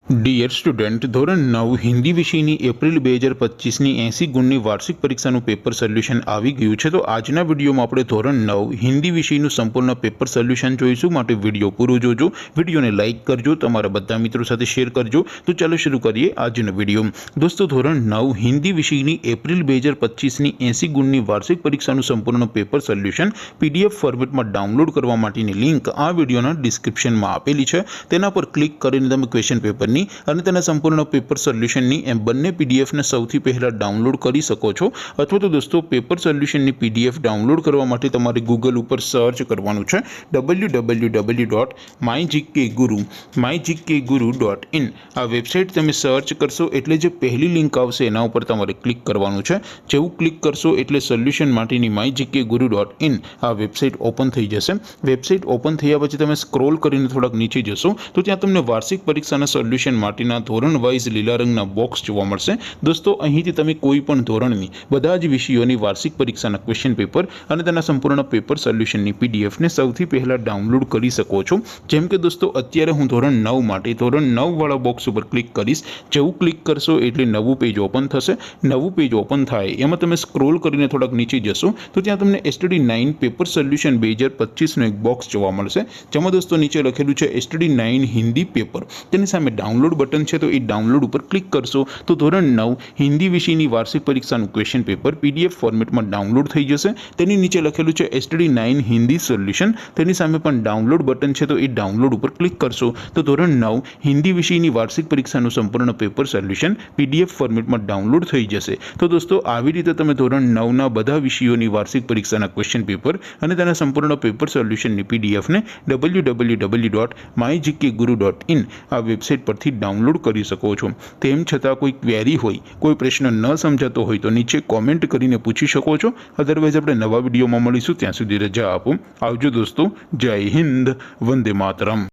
Dear student, ધોરણ 9 હિન્દી વિષયની April 2025ની 80 ગુણની વાર્ષિક પરીક્ષાનું પેપર સોલ્યુશન આવી ગયું છે। તો આજના વિડીયોમાં આપણે ધોરણ 9 હિન્દી વિષયનું સંપૂર્ણ પેપર સોલ્યુશન જોઈશું। માટે વિડીયો પૂરો જોજો, વિડીયોને લાઇક કરજો, તમારા બધા મિત્રો સાથે શેર કરજો। તો ચાલો શરૂ કરીએ આજનો વિડીયો। દોસ્તો, ધોરણ 9 હિન્દી વિષયની એપ્રિલ 2025ની 80 ગુણની વાર્ષિક પરીક્ષાનું સંપૂર્ણ પેપર સોલ્યુશન PDF ફોર્મેટમાં ડાઉનલોડ કરવા માટેની લિંક આ વિડીયોના ડિસ્ક્રિપ્શનમાં આપેલી છે। તેના પર ક્લિક કરીને તમે ક્વેશ્ચન પેપરની અને તેના સંપૂર્ણ પેપર સોલ્યુશનની એમ બંને પીડીએફને સૌથી પહેલા ડાઉનલોડ કરી શકો છો। અથવા તો દોસ્તો, પેપર સોલ્યુશનની પીડીએફ ડાઉનલોડ કરવા માટે તમારે ગૂગલ ઉપર સર્ચ કરવાનું છે www.mygkguru.in। આ વેબસાઇટ તમે સર્ચ કરશો એટલે જે પહેલી લિંક આવશે એના ઉપર તમારે ક્લિક કરવાનું છે। જેવું ક્લિક કરશો એટલે સોલ્યુશન માટેની mygkguru.in આ વેબસાઇટ ઓપન થઈ જશે। વેબસાઇટ ઓપન થયા પછી તમે સ્ક્રોલ કરીને થોડાક નીચે જશો તો ત્યાં તમને વાર્ષિક પરીક્ષાના સોલ્યુશન માટેના ધોરણ વાઇઝ લીલા રંગના બોક્સ જોવા મળશે। દોસ્તો, અહીંથી તમે કોઈ પણ ધોરણની બધા જ વિષયોની વાર્ષિક પરીક્ષાના ક્વેશ્ચન પેપર અને તેના સંપૂર્ણ પેપર સોલ્યુશનની પીડીએફને સૌથી પહેલા ડાઉનલોડ કરી શકો છો। જેમ કે દોસ્તો, અત્યારે હું ધોરણ 9 માટે ધોરણ 9 વાળા બોક્સ ઉપર ક્લિક કરીશ। જેવું ક્લિક કરશો એટલે નવું પેજ ઓપન થશે। નવું પેજ ઓપન થાય એમાં તમે સ્ક્રોલ કરીને થોડાક નીચે જશો તો ત્યાં તમને STD 9 પેપર સોલ્યુશન 2025નું એક બોક્સ જોવા મળશે। જેમાં દોસ્તો નીચે લખેલું છે STD 9 હિન્દી પેપર। તેની સામે ડાઉનલોડ બટન છે, તો એ ડાઉનલોડ ઉપર ક્લિક કરશો તો ધોરણ 9 હિન્દી વિષયની વાર્ષિક પરીક્ષાનું ક્વેશ્ચન પેપર PDF ફોર્મેટમાં ડાઉનલોડ થઈ જશે। તેની નીચે લખેલું છે STD 9 હિન્દી સોલ્યુશન। તેની સામે પણ ડાઉનલોડ બટન છે, તો એ ડાઉનલોડ ઉપર ક્લિક કરશો તો ધોરણ 9 હિન્દી વિષયની વાર્ષિક પરીક્ષાનું સંપૂર્ણ પેપર સોલ્યુશન PDF ફોર્મેટમાં ડાઉનલોડ થઈ જશે। તો દોસ્તો, આવી રીતે તમે ધોરણ 9ના બધા વિષયોની વાર્ષિક પરીક્ષાના ક્વેશ્ચન પેપર અને તેના સંપૂર્ણ પેપર સોલ્યુશનની પીડીએફને www.mygkguru.in આ વેબસાઇટ પરથી ડાઉનલોડ કરી શકો છો। તેમ છતાં કોઈ ક્વેરી હોય, કોઈ પ્રશ્ન ન સમજાતો હોય તો નીચે કોમેન્ટ કરીને પૂછી શકો છો। અધરવાઇઝ આપણે નવા વિડીયોમાં મળીશું, ત્યાં સુધી રજા આપો। આવજો દોસ્તો, જય હિન્દ, વંદે માતરમ।